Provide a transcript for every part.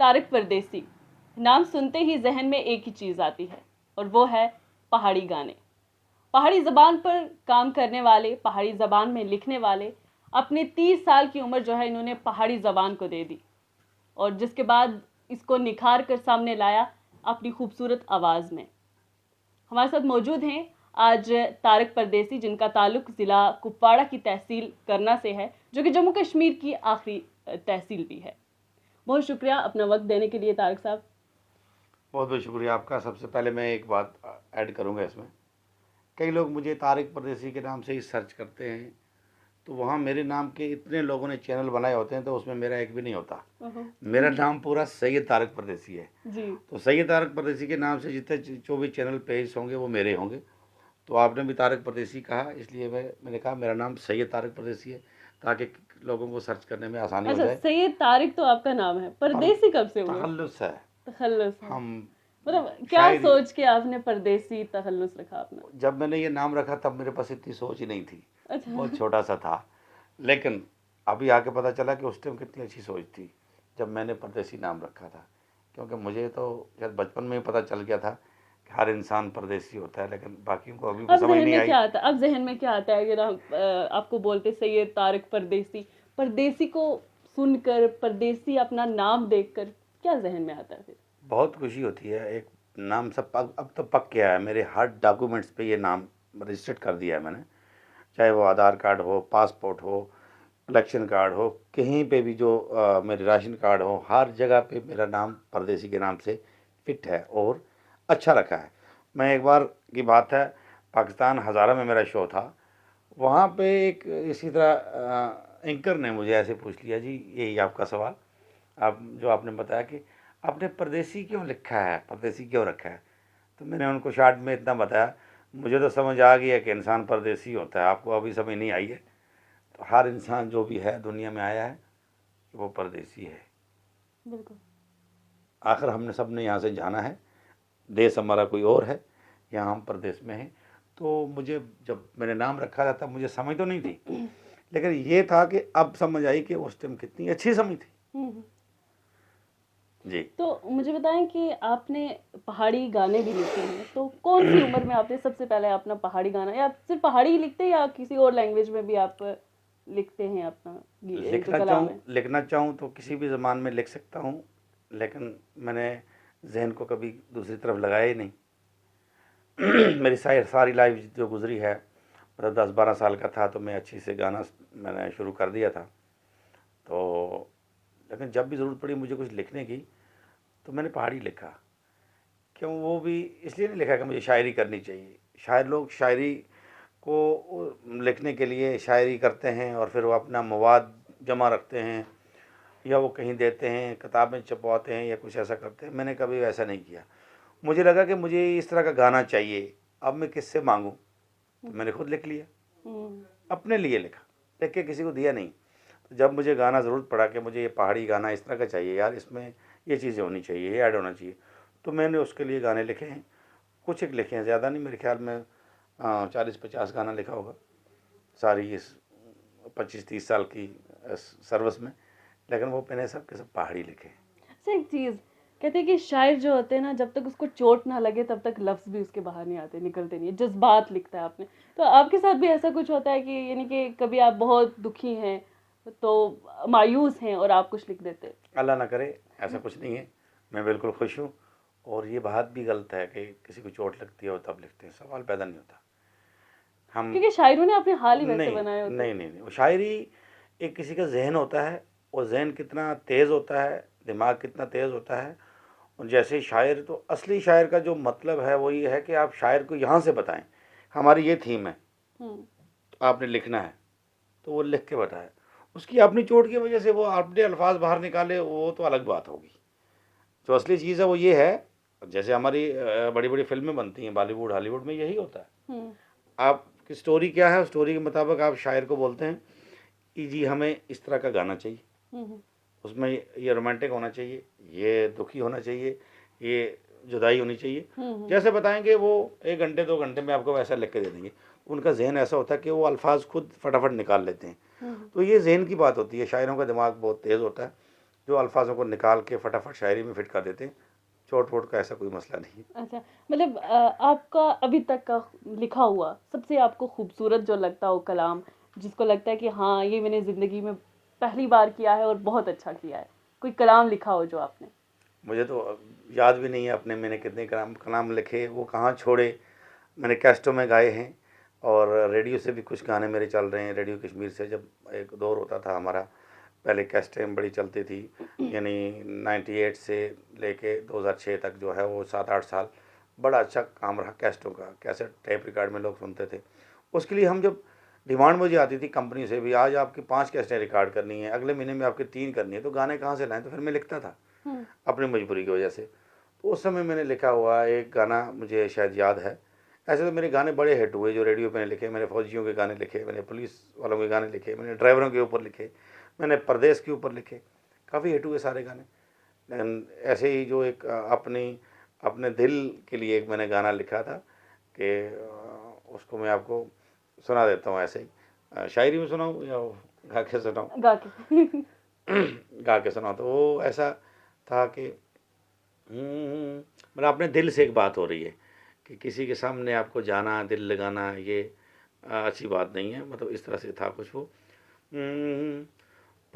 तारिक परदेसी, नाम सुनते ही जहन में एक ही चीज़ आती है और वो है पहाड़ी गाने। पहाड़ी ज़बान पर काम करने वाले, पहाड़ी ज़बान में लिखने वाले, अपने 30 साल की उम्र जो है इन्होंने पहाड़ी ज़बान को दे दी और जिसके बाद इसको निखार कर सामने लाया अपनी खूबसूरत आवाज़ में। हमारे साथ मौजूद हैं आज तारिक परदेसी, जिनका ताल्लुक ज़िला कुपवाड़ा की तहसील करना से है, जो कि जम्मू कश्मीर की आखिरी तहसील भी है। बहुत शुक्रिया अपना वक्त देने के लिए तारिक साहब। बहुत बहुत शुक्रिया आपका। सबसे पहले मैं एक बात ऐड करूंगा इसमें, कई लोग मुझे तारिक परदेसी के नाम से ही सर्च करते हैं, तो वहाँ मेरे नाम के इतने लोगों ने चैनल बनाए होते हैं तो उसमें मेरा एक भी नहीं होता। मेरा नाम पूरा सैयद तारिक परदेसी है जी। तो सैयद तारिक परदेसी के नाम से जितने जो भी चैनल पेज होंगे वो मेरे होंगे। तो आपने भी तारिक परदेसी कहा, इसलिए मैंने कहा मेरा नाम सैयद तारिक परदेसी है, ताकि लोगों को सर्च करने में आसानी हो जाए। सैयद तारिक तो आपका नाम है, परदेसी कब से हुआ? तखल्लुस है। तखल्लुस है। हम मतलब क्या सोच के आपने परदेसी तखल्लुस रखा अपना? जब मैंने ये नाम रखा तब मेरे पास इतनी सोच ही नहीं थी। अच्छा। बहुत छोटा सा था, लेकिन अभी आके पता चला कि उस टाइम कितनी अच्छी सोच थी जब मैंने परदेसी नाम रखा था। क्योंकि मुझे तो शायद बचपन में ही पता चल गया था कि हर इंसान परदेसी होता है, लेकिन बाकियों को अभी भी समझ नहीं आई। अब जहन में क्या आता है अगर आपको बोलते सैयद तारिक परदेसी, परदेसी को सुनकर, परदेसी अपना नाम देखकर क्या जहन में आता है फिर? बहुत खुशी होती है। एक नाम सब अब तो पक गया है, मेरे हर डॉक्यूमेंट्स पे ये नाम रजिस्टर्ड कर दिया है मैंने, चाहे वो आधार कार्ड हो, पासपोर्ट हो, इलेक्शन कार्ड हो, कहीं पे भी जो मेरे राशन कार्ड हो, हर जगह पे मेरा नाम परदेसी के नाम से फिट है और अच्छा रखा है। मैं एक बार की बात है, पाकिस्तान हज़ारा में मेरा शो था, वहाँ पे एक इसी तरह एंकर ने मुझे ऐसे पूछ लिया, जी यही आपका सवाल, आप जो आपने बताया कि आपने परदेसी क्यों लिखा है, परदेसी क्यों रखा है। तो मैंने उनको शॉर्ट में इतना बताया, मुझे तो समझ आ गई है कि इंसान परदेसी होता है, आपको अभी समझ नहीं आई है। तो हर इंसान जो भी है दुनिया में आया है वो परदेसी है। बिल्कुल। आखिर हमने सब ने यहाँ से जाना है, देश हमारा कोई और है, यहाँ हम परदेश में हैं। तो मुझे जब मैंने नाम रखा था तब मुझे समझ तो नहीं थी, लेकिन ये था कि अब समझ आई कि उस टाइम कितनी अच्छी समझ थी। जी। तो मुझे बताएं कि आपने पहाड़ी गाने भी लिखे हैं, तो कौन सी उम्र में आपने सबसे पहले अपना पहाड़ी गाना, या सिर्फ पहाड़ी ही लिखते हैं या किसी और लैंग्वेज में भी आप लिखते हैं अपना लिखना चाहूँ तो किसी भी ज़बान में लिख सकता हूँ, लेकिन मैंने जहन को कभी दूसरी तरफ लगाया ही नहीं। मेरी सारी लाइफ जो गुजरी है, मतलब 10-12 साल का था तो मैं अच्छी से गाना मैंने शुरू कर दिया था। तो लेकिन जब भी ज़रूरत पड़ी मुझे कुछ लिखने की तो मैंने पहाड़ी लिखा। क्यों? वो भी इसलिए नहीं लिखा कि मुझे शायरी करनी चाहिए। शायर लोग शायरी को लिखने के लिए शायरी करते हैं और फिर वो अपना मवाद जमा रखते हैं या वो कहीं देते हैं, किताबें छपवाते हैं या कुछ ऐसा करते हैं। मैंने कभी वैसा नहीं किया। मुझे लगा कि मुझे इस तरह का गाना चाहिए, अब मैं किससे मांगूं? तो मैंने खुद लिख लिया, अपने लिए लिखा, लिख के किसी को दिया नहीं। तो जब मुझे गाना ज़रूरत पड़ा कि मुझे ये पहाड़ी गाना इस तरह का चाहिए यार, इसमें ये चीज़ें होनी चाहिए, ये ऐड होना चाहिए, तो मैंने उसके लिए गाने लिखे हैं। कुछ एक लिखे हैं, ज़्यादा नहीं, मेरे ख्याल में 40-50 गाना लिखा होगा सारी इस 25-30 साल की सर्विस में, लेकिन वो मैंने सब के सब पहाड़ी लिखे। एक चीज़ कहते हैं कि शायर जो होते हैं ना, जब तक उसको चोट ना लगे तब तक लफ्ज़ भी उसके बाहर नहीं आते, निकलते नहीं है, जज्बात लिखता है आपने। तो आपके साथ भी ऐसा कुछ होता है कि यानी कि कभी आप बहुत दुखी हैं, तो मायूस हैं और आप कुछ लिख देते हैं? अल्लाह ना करे, ऐसा कुछ नहीं है, मैं बिल्कुल खुश हूँ। और ये बात भी गलत है कि किसी को चोट लगती है और तब लिखते हैं, सवाल पैदा नहीं होता। हम क्योंकि शायरों ने अपने हाल ही वैसे बनाए होते हैं। नहीं, वो शायरी एक किसी का जहन होता है, और जहन कितना तेज़ होता है, दिमाग कितना तेज़ होता है। और जैसे शायर, तो असली शायर का जो मतलब है वो ये है कि आप शायर को यहाँ से बताएं, हमारी ये थीम है, तो आपने लिखना है तो वो लिख के बताए। उसकी अपनी चोट की वजह से वो अपने अल्फाज बाहर निकाले, वो तो अलग बात होगी। जो असली चीज़ है वो ये है, जैसे हमारी बड़ी बड़ी फिल्में बनती हैं बॉलीवुड हॉलीवुड में, यही होता है। आपकी स्टोरी क्या है, स्टोरी के मुताबिक आप शायर को बोलते हैं कि जी हमें इस तरह का गाना चाहिए, उसमें ये रोमांटिक होना चाहिए, ये दुखी होना चाहिए, ये जुदाई होनी चाहिए। जैसे बताएंगे वो 1 घंटे 2 घंटे में आपको वैसा लिख के दे देंगे। उनका जहन ऐसा होता है कि वो अल्फाज खुद फटाफट निकाल लेते हैं। तो ये जहन की बात होती है, शायरों का दिमाग बहुत तेज़ होता है, जो अल्फाजों को निकाल के फटाफट शायरी में फिट कर देते हैं। चोट वोट का ऐसा कोई मसला नहीं है। अच्छा, मतलब आपका अभी तक का लिखा हुआ सबसे आपको खूबसूरत जो लगता हो कलाम, जिसको लगता है कि हाँ ये मैंने ज़िंदगी में पहली बार किया है और बहुत अच्छा किया है, कोई कलाम लिखा हो जो आपने? मुझे तो याद भी नहीं है अपने मैंने कितने कलाम कलाम लिखे, वो कहाँ छोड़े। मैंने कैस्टों में गाए हैं और रेडियो से भी कुछ गाने मेरे चल रहे हैं। रेडियो कश्मीर से जब एक दौर होता था हमारा, पहले कैस्टें बड़ी चलती थी, यानी 98 से लेके 2006 तक जो है वो 7-8 साल बड़ा अच्छा काम रहा कैस्टों का। कैसेट टेप रिकॉर्ड में लोग सुनते थे। उसके लिए हम जब डिमांड मुझे आती थी कंपनी से भी, आज आपकी 5 कैसेटें रिकॉर्ड करनी है, अगले महीने में आपकी 3 करनी है, तो गाने कहाँ से लाएं? तो फिर मैं लिखता था अपनी मजबूरी की वजह से। तो उस समय मैंने लिखा हुआ एक गाना मुझे शायद याद है। ऐसे तो मेरे गाने बड़े हिट हुए जो रेडियो पे मैंने लिखे। मैंने फौजियों के गाने लिखे, मैंने पुलिस वालों के गाने लिखे, मैंने ड्राइवरों के ऊपर लिखे, मैंने परदेश के ऊपर लिखे, काफ़ी हिट हुए सारे गाने। लेकिन ऐसे ही जो एक अपने दिल के लिए एक मैंने गाना लिखा था कि उसको मैं आपको सुना देता हूँ ऐसे ही। शायरी में सुनाऊँ या गा के सुनाऊँ? गा के। गा के सुनाऊँ तो वो ऐसा था कि मतलब अपने दिल से एक बात हो रही है कि किसी के सामने आपको जाना, दिल लगाना, ये अच्छी बात नहीं है। मतलब इस तरह से था कुछ वो।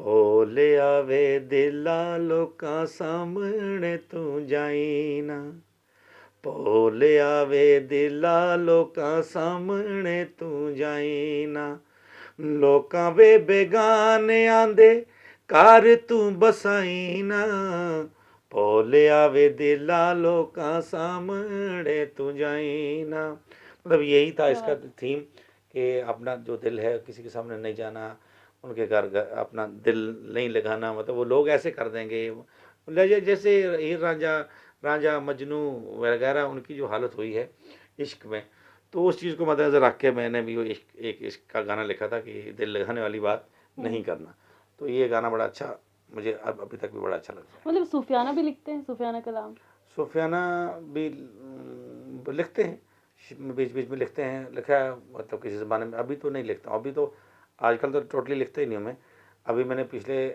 भोले आवे दिला लोकां सामने तू जाई ना, भोले आवे दिला लोकां सामने तू जाई ना, लोकां वे बेगाने आंदे घर तू बसाई ना, भोले आवे दिला लोकां सामने तू जाई ना। मतलब यही था क्या इसका बात है। थीम कि अपना जो दिल है किसी के सामने नहीं जाना, उनके घर अपना दिल नहीं लगाना। मतलब वो लोग ऐसे कर देंगे जैसे हीर रांझा रांझा मजनू वगैरह उनकी जो हालत हुई है इश्क में, तो उस चीज़ को मद्देनज़र रख के मैंने भी वो एक इश्क का गाना लिखा था कि दिल लगाने वाली बात नहीं करना। तो ये गाना बड़ा अच्छा मुझे अब अभी तक भी बड़ा अच्छा लगता है। मतलब सूफियाना भी लिखते हैं, सूफियाना कलाम? सूफियाना भी लिखते हैं, बीच बीच में लिखते हैं, लिखा है मतलब किसी ज़माने में। अभी तो नहीं लिखता हूँ, अभी तो आजकल तो टोटली लिखता ही नहीं हूँ मैं। अभी मैंने पिछले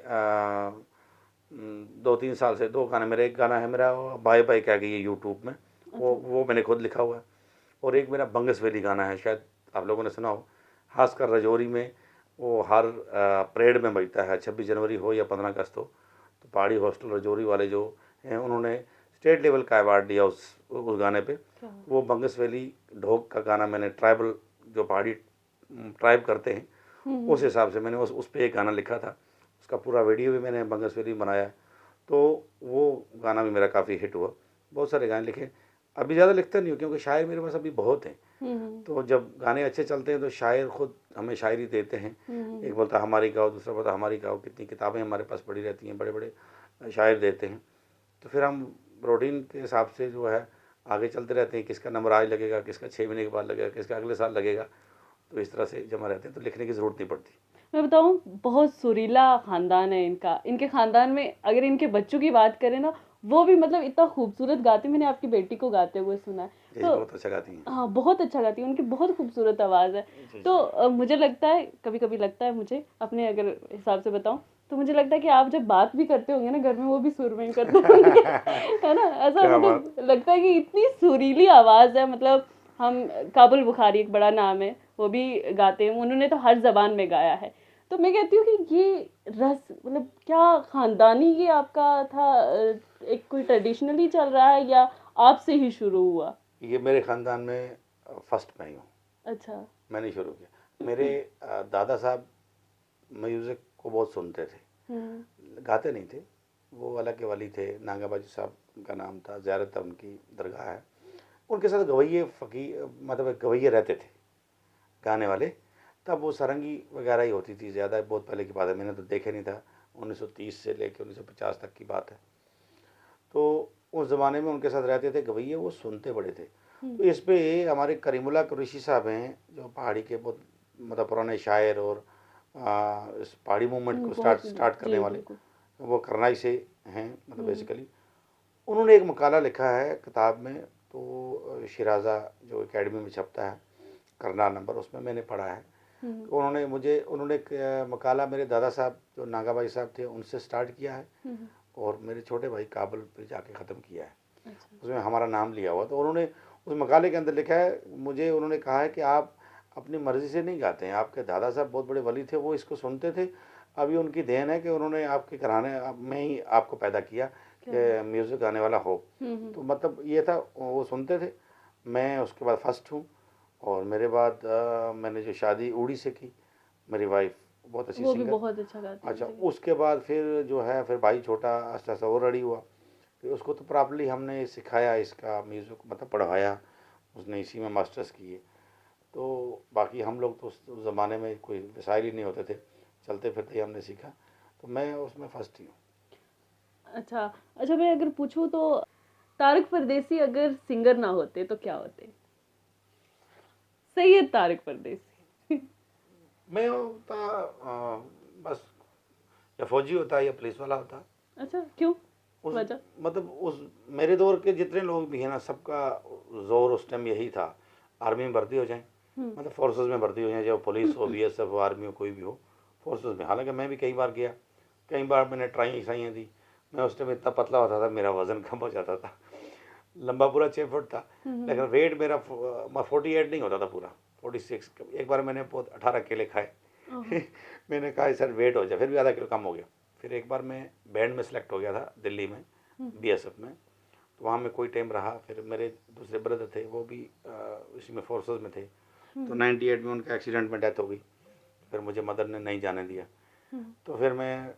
2-3 साल से 2 गाने, मेरा एक गाना है मेरा बाय बाय कह के ये यूट्यूब में, वो मैंने खुद लिखा हुआ है। और एक मेरा बंगस वैली गाना है, शायद आप लोगों ने सुना हो। खासकर रजौरी में वो हर परेड में बजता है, 26 जनवरी हो या 15 अगस्त हो, तो पहाड़ी हॉस्टल रजौरी वाले जो हैं उन्होंने स्टेट लेवल का अवार्ड दिया उस गाने पे। वो बंगस वैली ढोक का गाना मैंने ट्राइबल जो पहाड़ी ट्राइब करते हैं उस हिसाब से मैंने उस पर एक गाना लिखा था। उसका पूरा वीडियो भी मैंने बंगस वैली बनाया, तो वो गाना भी मेरा काफ़ी हिट हुआ। बहुत सारे गाने लिखे। अभी ज़्यादा लिखता नहीं हूँ क्योंकि शायर मेरे पास अभी बहुत हैं। तो जब गाने अच्छे चलते हैं तो शायर खुद हमें शायरी देते हैं। एक बोलता हमारी गाओ, दूसरा बोलता हमारी गाओ। कितनी किताबें हमारे पास पड़ी रहती हैं, बड़े बड़े शायर देते हैं। तो फिर हम रूटीन के हिसाब से जो है आगे चलते रहते हैं। किसका नंबर आज लगेगा, किसका 6 महीने के बाद लगेगा, किसका अगले साल लगेगा। तो इस तरह से जमा रहते हैं, तो लिखने की ज़रूरत नहीं पड़ती। मैं बताऊं, बहुत सुरीला खानदान है इनका। इनके खानदान में अगर इनके बच्चों की बात करें ना, वो भी मतलब इतना खूबसूरत गाते। मैंने आपकी बेटी को गाते हुए सुना है, जी, तो बहुत अच्छा गाती हैं। हाँ बहुत अच्छा गाती है, उनकी बहुत खूबसूरत आवाज़ है। जी तो जी। मुझे लगता है, कभी कभी लगता है मुझे अपने अगर हिसाब से बताऊं, तो मुझे लगता है कि आप जब बात भी करते होंगे ना घर में, वो भी सुर में ही करते होंगे। है ना? ऐसा क्या बात। मतलब लगता है कि इतनी सुरीली आवाज़ है। मतलब हम काबुल बुखारी एक बड़ा नाम है, वो भी गाते हैं, उन्होंने तो हर जबान में गाया है। तो मैं कहती हूँ कि ये रस मतलब क्या खानदानी ये आपका था, एक कोई ट्रेडिशनली चल रहा है या आपसे ही शुरू हुआ? ये मेरे ख़ानदान में फर्स्ट मैं ही हूँ। अच्छा। मैंने शुरू किया। मेरे दादा साहब म्यूज़िक को बहुत सुनते थे, गाते नहीं थे। वो अल्लाह के वली थे, नागा बाजू साहब उनका नाम था, ज़ियारत था उनकी, दरगाह है। उनके साथ गवैये फ़कीर मतलब गवैये रहते थे गाने वाले। तब वो सारंगी वगैरह ही होती थी ज़्यादा, बहुत पहले की बात है, मैंने तो देखे नहीं था। 1930 से लेकर 1950 तक की बात है। तो उस ज़माने में उनके साथ रहते थे गवैये, वो सुनते बड़े थे। तो इस पे हमारे करीमुल्ला कुरैशी साहब हैं जो पहाड़ी के बहुत मतलब पुराने शायर और इस पहाड़ी मूवमेंट को बहुत स्टार्ट करने जी वाले, बिल्कुल। वो करनाई से हैं मतलब बेसिकली। उन्होंने एक मकाला लिखा है किताब में, तो शिराज़ा जो एकेडमी में छपता है, करनाल नंबर, उसमें मैंने पढ़ा है तो उन्होंने एक मकाला मेरे दादा साहब जो नागा भाई साहब थे उनसे स्टार्ट किया है और मेरे छोटे भाई काबुल पे जाके ख़त्म किया है। अच्छा। उसमें हमारा नाम लिया हुआ। तो उन्होंने उस मकाले के अंदर लिखा है, मुझे उन्होंने कहा है कि आप अपनी मर्ज़ी से नहीं गाते हैं, आपके दादा साहब बहुत बड़े वली थे, वो इसको सुनते थे, अभी उनकी देन है कि उन्होंने आपके घराने में ही आपको पैदा किया कि म्यूज़िक गाने वाला हो। तो मतलब ये था, वो सुनते थे। मैं उसके बाद फर्स्ट हूँ और मेरे बाद मैंने जो शादी उड़ी से की, मेरी वाइफ बहुत अच्छी वो भी सिंगर। बहुत अच्छा गाती है। अच्छा, उसके बाद फिर जो है फिर भाई छोटा आस्ता आस्ता और रेडी हुआ, फिर उसको तो प्रॉपरली हमने सिखाया, इसका म्यूज़िक मतलब पढ़वाया, उसने इसी में मास्टर्स किए। तो बाकी हम लोग तो उस ज़माने में कोई वसाइल ही नहीं होते थे, चलते फिरते ही हमने सीखा। तो मैं उसमें फर्स्ट ही हूँ। अच्छा अच्छा, मैं अगर पूछूं तो तारक परदेसी अगर सिंगर ना होते तो क्या होते? सैयद तारक परदेसी। मैं होता बस या फौजी होता या पुलिस वाला होता। अच्छा, क्यों? उस वजह? मतलब उस मेरे दौर के जितने लोग भी हैं ना, सबका ज़ोर उस टाइम यही था, आर्मी में भर्ती हो जाएं, मतलब फोर्सेस में भर्ती हो जाएं, चाहे पुलिस हो, बीएसएफ हो, आर्मी हो, कोई भी हो, फोर्सेस में। हालांकि मैं भी कई बार गया, कई बार मैंने ट्राई दी। मैं उस टाइम इतना पतला होता था, मेरा वज़न कम हो जाता था, लंबा पूरा 6 फुट था, लेकिन वेट मेरा 48 नहीं होता था, पूरा 46। एक बार मैंने 18 केले खाए। मैंने कहा सर वेट हो जाए, फिर भी आधा किलो कम हो गया। फिर एक बार मैं बैंड में सेलेक्ट हो गया था दिल्ली में, बीएसएफ में, तो वहाँ में कोई टाइम रहा। फिर मेरे दूसरे ब्रदर थे, वो भी इसी में फोर्सेस में थे, तो 98 में उनका एक्सीडेंट में डेथ हो गई। फिर मुझे मदर ने नहीं जाने दिया, तो फिर मैं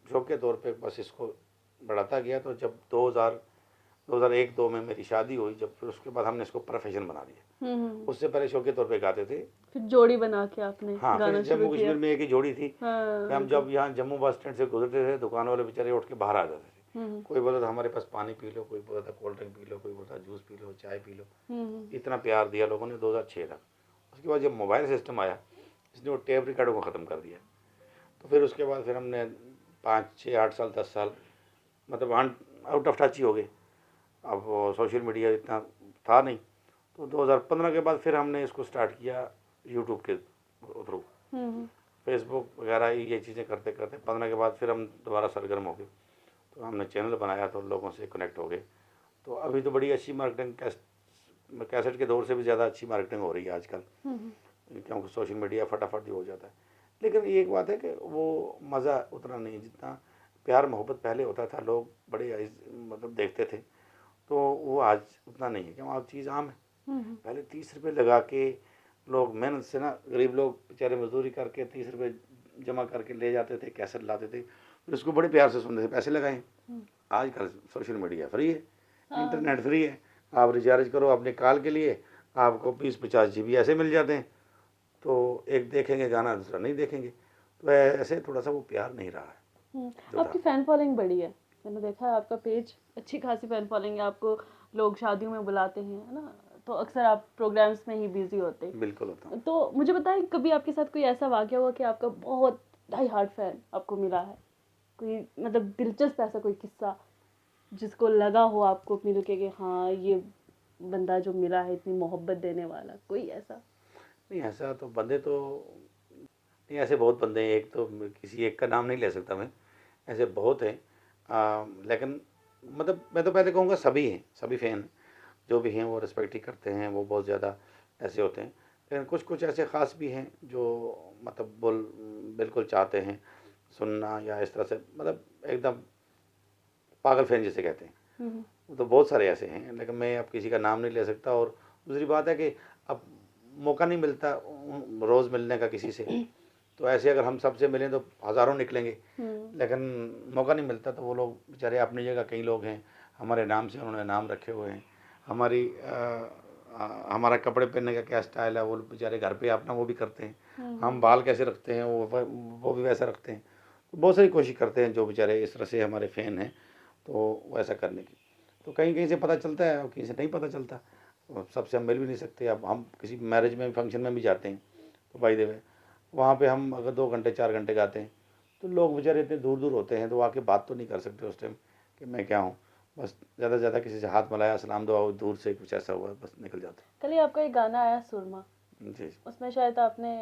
शौक के तौर पे बस इसको बढ़ाता गया। तो जब 2001-2 में मेरी शादी हुई, जब फिर उसके बाद हमने इसको प्रोफेशन बना दिया। उससे पहले शौक के तौर पे गाते थे। फिर जोड़ी बना के आपने हाँ, गाना फिर शुरू जम्मू किया। कश्मीर में एक ही जोड़ी थी कि हाँ, हम जब यहाँ जम्मू बस स्टैंड से गुजरते थे, दुकान वाले बेचारे उठ के बाहर आ जाते थे। कोई बोला था हमारे पास पानी पी लो, कोई बोला था कोल्ड ड्रिंक पी लो, कोई बोला था जूस पी लो, चाय पी लो। इतना प्यार दिया लोगों ने 2006 तक। उसके बाद जब मोबाइल सिस्टम आया, इसने वो टेप रिकॉर्डों को ख़त्म कर दिया। तो फिर उसके बाद फिर हमने 5, 6, 8 साल 10 साल मतलब आउट ऑफ टच ही हो गए। अब सोशल मीडिया इतना था नहीं, तो 2015 के बाद फिर हमने इसको स्टार्ट किया यूट्यूब के थ्रू, फेसबुक वगैरह ये चीज़ें करते करते 15 के बाद फिर हम दोबारा सरगर्म हो गए। तो हमने चैनल बनाया, तो लोगों से कनेक्ट हो गए। तो अभी तो बड़ी अच्छी मार्केटिंग, कैसेट के दौर से भी ज़्यादा अच्छी मार्केटिंग हो रही है आजकल, क्योंकि सोशल मीडिया फटाफट भी हो जाता है। लेकिन एक बात है कि वो मज़ा उतना नहीं जितना प्यार मोहब्बत पहले होता था, लोग बड़े मतलब देखते थे, तो वो आज उतना नहीं है, क्यों आज चीज़ आम है। पहले 30 रुपये लगा के लोग मेहनत से ना, गरीब लोग बेचारे मजदूरी करके 30 रुपये जमा करके ले जाते थे, कैसेट लाते थे, फिर उसको बड़े प्यार से सुनते थे, पैसे लगाए। आजकल सोशल मीडिया फ्री है, इंटरनेट फ्री है, आप रिचार्ज करो अपने कॉल के लिए, आपको 20-50 GB ऐसे मिल जाते हैं। तो एक देखेंगे गाना, दूसरा नहीं देखेंगे, तो ऐसे थोड़ा सा वो प्यार नहीं रहा है जो आपकी था। फैन फॉलोइंग बड़ी है, मैंने देखा है आपका पेज, अच्छी खासी फैन फॉलोइंग है। आपको लोग शादियों में बुलाते हैं, है ना, तो अक्सर आप प्रोग्राम्स में ही बिजी होते हैं। बिल्कुल होता हूँ। तो मुझे बताएं, कभी आपके साथ कोई ऐसा वाकया हुआ कि आपका बहुत डाई हार्ट फैन आपको मिला है? कोई मतलब दिलचस्प ऐसा कोई किस्सा जिसको लगा हो आपको मिल के कि हाँ, ये बंदा जो मिला है इतनी मोहब्बत देने वाला, कोई ऐसा? नहीं, ऐसा तो बंदे तो नहीं, ऐसे बहुत बंदे हैं, एक तो किसी एक का नाम नहीं ले सकता मैं, ऐसे बहुत हैं। लेकिन मतलब मैं तो पहले कहूँगा सभी हैं, सभी फ़ैन जो भी हैं वो रिस्पेक्ट ही करते हैं, वो बहुत ज़्यादा ऐसे होते हैं। लेकिन कुछ कुछ ऐसे ख़ास भी हैं जो मतलब बिल्कुल चाहते हैं सुनना, या इस तरह से मतलब एकदम पागल फ़ैन जिसे कहते हैं, वो तो बहुत सारे ऐसे हैं, लेकिन मैं अब किसी का नाम नहीं ले सकता। और दूसरी बात है कि अब मौका नहीं मिलता रोज़ मिलने का किसी से, तो ऐसे अगर हम सबसे मिलें तो हज़ारों निकलेंगे, लेकिन मौका नहीं मिलता। तो वो लोग बेचारे अपनी जगह, कई लोग हैं हमारे नाम से उन्होंने नाम रखे हुए हैं, हमारा कपड़े पहनने का क्या स्टाइल है वो बेचारे घर पे अपना वो भी करते हैं, हम बाल कैसे रखते हैं वो भी वैसा रखते हैं। तो बहुत सारी कोशिश करते हैं जो बेचारे इस तरह से हमारे फ़ैन हैं, तो वैसा करने की। तो कहीं कहीं से पता चलता है और कहीं से नहीं पता चलता, तो सबसे हम मिल भी नहीं सकते। अब हम किसी मैरिज में फंक्शन में भी जाते हैं, तो भाई देवे वहाँ पे हम अगर 2 घंटे 4 घंटे गाते हैं, तो लोग बेचारे इतने दूर दूर होते हैं, तो आके बात तो नहीं कर सकते उस टाइम कि मैं क्या हूँ। बस ज़्यादा से ज़्यादा किसी से हाथ मिलाया, सलाम दुआ, दूर से कुछ ऐसा हुआ, बस निकल जाते। कल ही आपका एक गाना आया सुरमा, जी। उसमें शायद आपने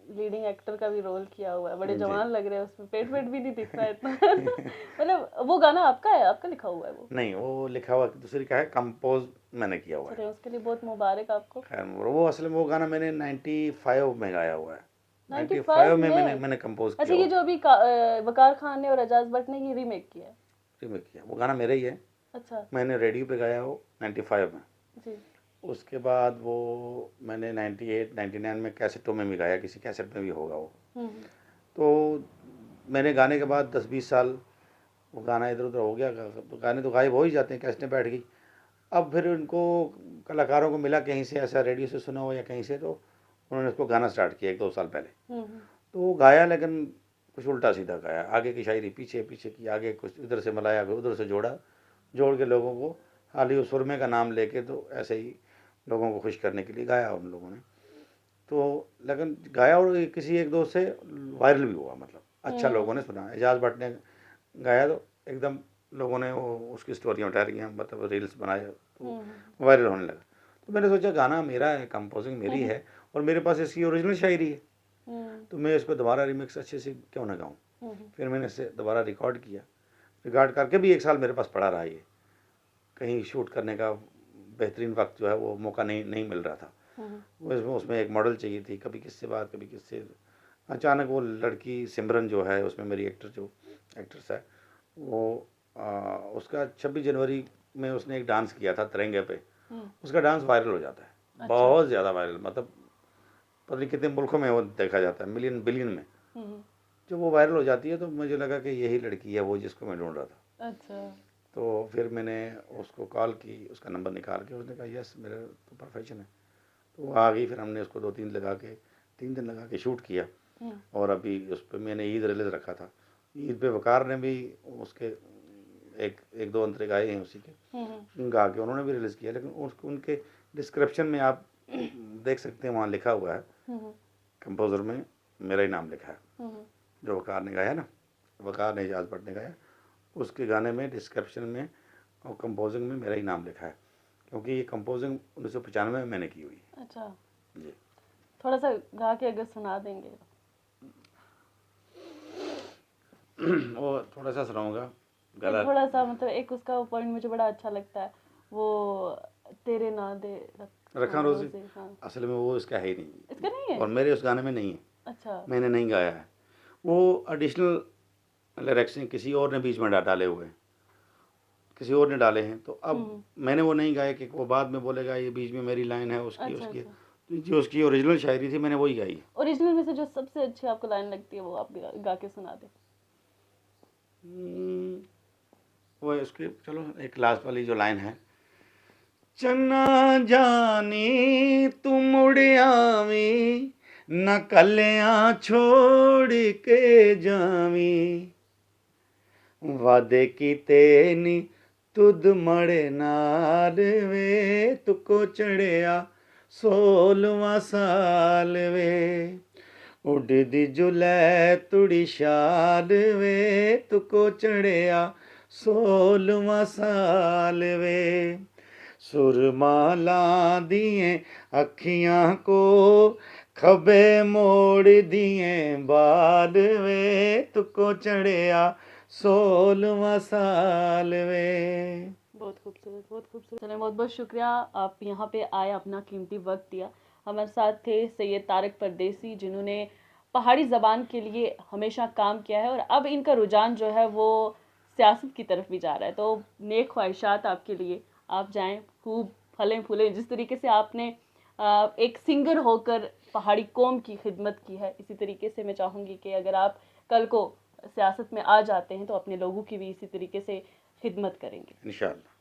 लीडिंग एक्टर का भी रोल किया हुआ है, बड़े जी। जवान लग रहे हैं उसमें, पेट वेट भी नहीं दिख रहा है इतना। मतलब वो गाना आपका है, आपका लिखा हुआ है वो? नहीं, वो लिखा हुआ दूसरी का है, कंपोज मैंने किया हुआ है। चलिए उसके लिए बहुत मुबारक आपको। खैर वो असल में वो गाना मैंने 95 में गाया हुआ है। 95 95 में में? मैंने कंपोज अच्छा, किया ये हुआ जो अभी वकार खान ने और एजाज भट्ट ने ये रीमेक किया है? रीमेक किया, वो गाना मेरा ही है। अच्छा मैंने रेडियो पे गाया वो 95 में। जी। उसके बाद वो मैंने 98 99 में कैसेटों में भी गाया, किसी कैसेट में भी होगा वो। हम्म तो मैंने गाने के बाद 10-20 साल वो गाना इधर उधर हो गया, तो गाने तो गायब हो ही जाते हैं, कैसेटें बैठ गई। अब फिर उनको कलाकारों को मिला कहीं से, ऐसा रेडियो से सुना हो या कहीं से, तो उन्होंने उसको गाना स्टार्ट किया 1-2 साल पहले। तो वो गाया, लेकिन कुछ उल्टा सीधा गाया, आगे की शायरी पीछे पीछे की, आगे कुछ इधर से मिलाया, फिर उधर से जोड़ के लोगों को खाली उस सुरमे का नाम लेके, तो ऐसे ही लोगों को खुश करने के लिए गाया उन लोगों ने। तो लेकिन गाया और किसी एक दोस्त से वायरल भी हुआ, मतलब अच्छा लोगों ने सुना। एजाज भट्ट ने गाया तो एकदम लोगों ने वो उसकी स्टोरियाँ उठा रही हैं, मतलब रील्स बनाए, तो वायरल होने लगा। तो मैंने सोचा गाना मेरा है, कंपोजिंग मेरी है, और मेरे पास इसकी ओरिजिनल शायरी है, तो मैं इस पर दोबारा रिमिक्स अच्छे से क्यों ना गाऊँ। फिर मैंने इसे दोबारा रिकॉर्ड किया। रिकॉर्ड करके भी 1 साल मेरे पास पड़ा रहा, ये कहीं शूट करने का बेहतरीन वक्त जो है वो मौका नहीं मिल रहा था। उसमें एक मॉडल चाहिए थी, कभी किससे बात, कभी किससे। अचानक वो लड़की सिमरन जो है उसमें मेरी एक्ट्रेस है, वो उसका 26 जनवरी में उसने एक डांस किया था तिरंगे पे, उसका डांस वायरल हो जाता है। अच्छा। बहुत ज़्यादा वायरल, मतलब पता नहीं कितने मुल्कों में वो देखा जाता है, मिलियन बिलियन में। जब वो वायरल हो जाती है तो मुझे लगा कि यही लड़की है वो जिसको मैं ढूंढ रहा था। अच्छा। तो फिर मैंने उसको कॉल की, उसका नंबर निकाल के, उसने कहा यस मेरा तो प्रोफेशन है। तो वो आ गई, फिर हमने उसको 3 दिन लगा के शूट किया, और अभी उस पर मैंने ईद रिलीज रखा था। ईद पे वकार ने भी उसके एक दो अंतरे गाए हैं उसी के, गा के उन्होंने भी रिलीज़ किया। लेकिन उनके डिस्क्रिप्शन में आप देख सकते हैं, वहाँ लिखा हुआ है, कंपोज़र में मेरा ही नाम लिखा है, जो वकार ने गाया ना, वकार ने एजाज भट्ट ने गाया, उसके गाने में डिस्क्रिप्शन में और कंपोजिंग में मेरा ही नाम लिखा है, क्योंकि ये कंपोजिंग 1995 में मैंने की हुई है। अच्छा जी, थोड़ा सा गा के अगर सुना देंगे। वो थोड़ा सा सुनाऊंगा, गला थोड़ा सा, मतलब एक उसका पॉइंट मुझे बड़ा अच्छा लगता है, वो तेरे ना दे रखा रोज़ी। हाँ। असल में वो इसका है ही नहीं, इसका नहीं है और मेरे उस गाने में नहीं है। अच्छा। मैंने नहीं गाया है, वो एडिशनल लिरिक्स हैं, किसी और ने बीच में डाले हुए हैं, किसी और ने डाले हैं। तो अब मैंने वो नहीं गाया कि वो बाद में बोलेगा ये बीच में मेरी लाइन है उसकी। अच्छा, उसकी अच्छा। तो जो उसकी ओरिजिनल शायरी थी मैंने वही गाई है। ओरिजिनल में से जो सबसे अच्छी आपको लाइन लगती है वो आप गा के सुना दे। वो उसके, चलो एक लास्ट वाली जो लाइन है, चन्ना जानी तू मुड़ आवी, न कलियां छोड़ के जावी, वादे कीते नी तुद मड़े नाल वे, तुको चढ़िया 16वां साल वे, उड़दी जुलै तुड़ी शाल वे, तुको चढ़िया 16वां साल वे, सुरमा लादिए अखियां को खबे मोड़ दिए बाल वे, तुको चढ़िया 16वां साल वे। बहुत खूबसूरत, बहुत खूबसूरत। चलिए बहुत बहुत शुक्रिया, आप यहाँ पे आए, अपना कीमती वक्त दिया। हमारे साथ थे सैयद तारिक परदेसी, जिन्होंने पहाड़ी ज़बान के लिए हमेशा काम किया है, और अब इनका रुझान जो है वो सियासत की तरफ भी जा रहा है। तो नेक ख्वाहिशात आपके लिए, आप जाएं, खूब फलें फूलें। जिस तरीके से आपने एक सिंगर होकर पहाड़ी कौम की खिदमत की है, इसी तरीके से मैं चाहूँगी कि अगर आप कल को सियासत में आ जाते हैं तो अपने लोगों की भी इसी तरीके से खिदमत करेंगे इंशाअल्लाह।